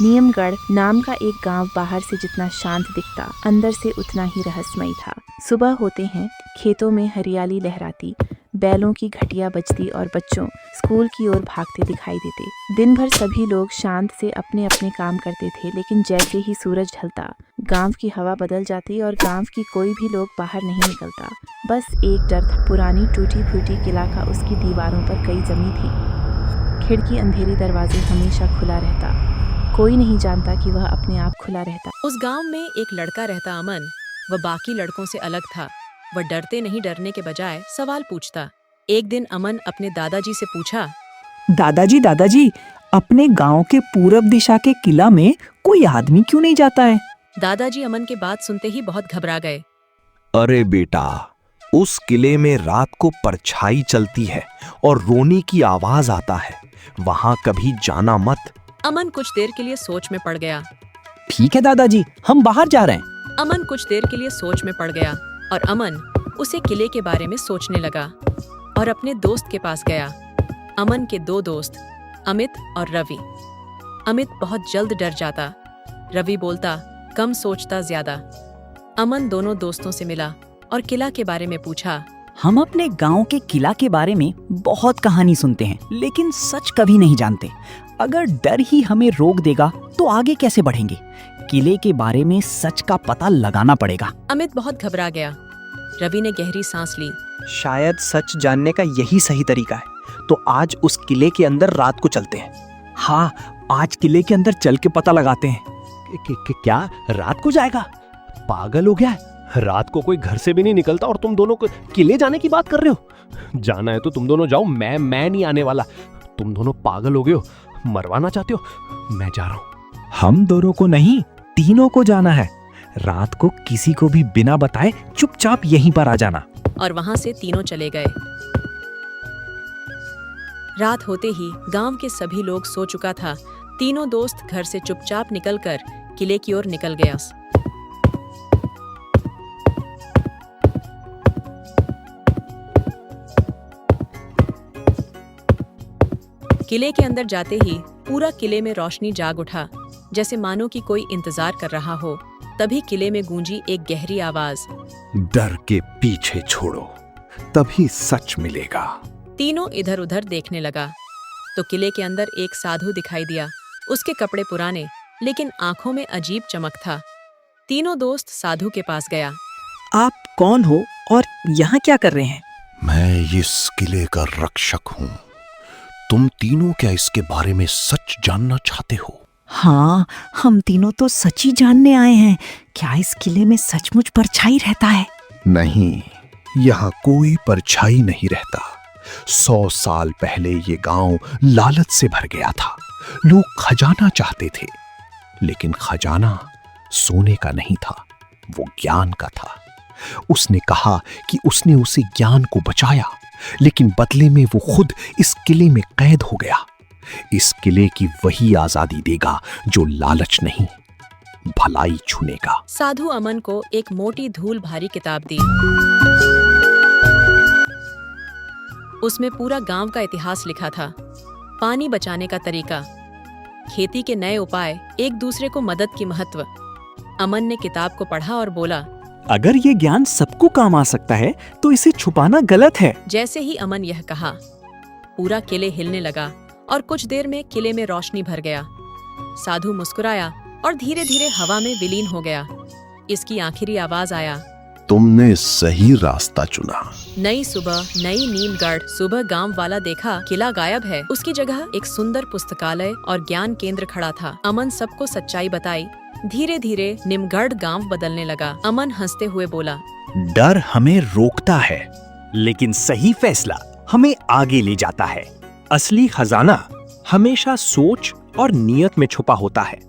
नियमगढ़ नाम का एक गांव बाहर से जितना शांत दिखता, अंदर से उतना ही रहस्यमयी था। सुबह होते हैं, खेतों में हरियाली लहराती, बैलों की घटिया बजती और बच्चों स्कूल की ओर भागते दिखाई देते। दिन भर सभी लोग शांत से अपने अपने काम करते थे, लेकिन जैसे ही सूरज ढलता, गांव की हवा बदल जाती और गांव की कोई भी लोग बाहर नहीं निकलता। बस एक डर था, पुरानी टूटी फूटी किला का उसकी दीवारों पर कई जमी थी। खिड़की अंधेरी, दरवाजे हमेशा खुला रहता, कोई नहीं जानता कि वह अपने आप खुला रहता। उस गांव में एक लड़का रहता अमन। वह बाकी लड़कों से अलग था। वह डरते नहीं, डरने के बजाय सवाल पूछता। एक दिन अमन अपने दादाजी से पूछा, दादाजी, अपने गांव के पूरब दिशा के किला में कोई आदमी क्यों नहीं जाता है? दादाजी अमन के बात सुनते ही बहुत घबरा गए। अरे बेटा, उस किले में रात को परछाई चलती है और रोने की आवाज आता है, वहां कभी जाना मत। अमन कुछ देर के लिए सोच में पड़ गया। ठीक है दादाजी, हम बाहर जा रहे हैं। अमन कुछ देर के लिए सोच में पड़ गया और अमन उसे किले के बारे में सोचने लगा और अपने दोस्त के पास गया। अमन के दो दोस्त, अमित और रवि। अमित बहुत जल्द डर जाता, रवि बोलता, कम सोचता ज्यादा। अमन दोनों दोस्तों से मिला और किला के बारे में पूछा। हम अपने गांव के किला के बारे में बहुत कहानी सुनते हैं, लेकिन सच कभी नहीं जानते। अगर डर ही हमें रोक देगा तो आगे कैसे बढ़ेंगे? किले के बारे में सच का पता लगाना पड़ेगा। अमित बहुत घबरा गया। रवि ने गहरी सांस ली। शायद सच जानने का यही सही तरीका है, तो आज उस किले के अंदर रात को चलते हैं। हाँ, आज किले के अंदर चल के पता लगाते हैं। क्या रात को जाएगा? पागल हो गया है? रात को कोई घर से भी नहीं निकलता और तुम दोनों को किले जाने की बात कर रहे हो? जाना है तो तुम दोनों जाओ, मैं नहीं आने वाला। तुम दोनों पागल हो गए हो, मरवाना चाहते हो? मैं जा रहा हूँ। हम दोनों को नहीं, तीनों को जाना है। रात को किसी को भी बिना बताए चुपचाप यहीं पर आ जाना। और वहां से तीनों चले गए। रात होते ही गांव के सभी लोग सो चुका था। तीनों दोस्त घर से चुपचाप निकलकर किले की ओर निकल गया। किले के अंदर जाते ही पूरा किले में रोशनी जाग उठा, जैसे मानो कि कोई इंतजार कर रहा हो। तभी किले में गूंजी एक गहरी आवाज, डर के पीछे छोड़ो, तभी सच मिलेगा। तीनों इधर उधर देखने लगा तो किले के अंदर एक साधु दिखाई दिया। उसके कपड़े पुराने, लेकिन आंखों में अजीब चमक था। तीनों दोस्त साधु के पास गया। आप कौन हो और यहाँ क्या कर रहे हैं? मैं इस किले का रक्षक हूँ। तुम तीनों क्या इसके बारे में सच जानना चाहते हो? हाँ, हम तीनों तो सच ही जानने आए हैं। क्या इस किले में सचमुच परछाई रहता है? नहीं, यहाँ कोई परछाई नहीं रहता। 100 साल पहले ये गांव लालच से भर गया था। लोग खजाना चाहते थे, लेकिन खजाना सोने का नहीं था, वो ज्ञान का था। उसने कहा कि उसने उसे ज्ञान को बचाया, लेकिन बदले में वो खुद इस किले में कैद हो गया। इस किले की वही आजादी देगा जो लालच नहीं, भलाई चुनेगा। साधु अमन को एक मोटी धूल भारी किताब दी। उसमें पूरा गांव का इतिहास लिखा था, पानी बचाने का तरीका, खेती के नए उपाय, एक दूसरे को मदद की महत्व। अमन ने किताब को पढ़ा और बोला, अगर ये ज्ञान सबको काम आ सकता है तो इसे छुपाना गलत है। जैसे ही अमन यह कहा, पूरा किले हिलने लगा और कुछ देर में किले में रोशनी भर गया। साधु मुस्कुराया और धीरे धीरे हवा में विलीन हो गया। इसकी आखिरी आवाज आया, तुमने सही रास्ता चुना। नई सुबह, नई नीमगढ़। सुबह गांव वाला देखा किला गायब है। उसकी जगह एक सुंदर पुस्तकालय और ज्ञान केंद्र खड़ा था। अमन सबको सच्चाई बताई। धीरे धीरे निमगढ़ गांव बदलने लगा। अमन हंसते हुए बोला, डर हमें रोकता है, लेकिन सही फैसला हमें आगे ले जाता है। असली खजाना हमेशा सोच और नियत में छुपा होता है।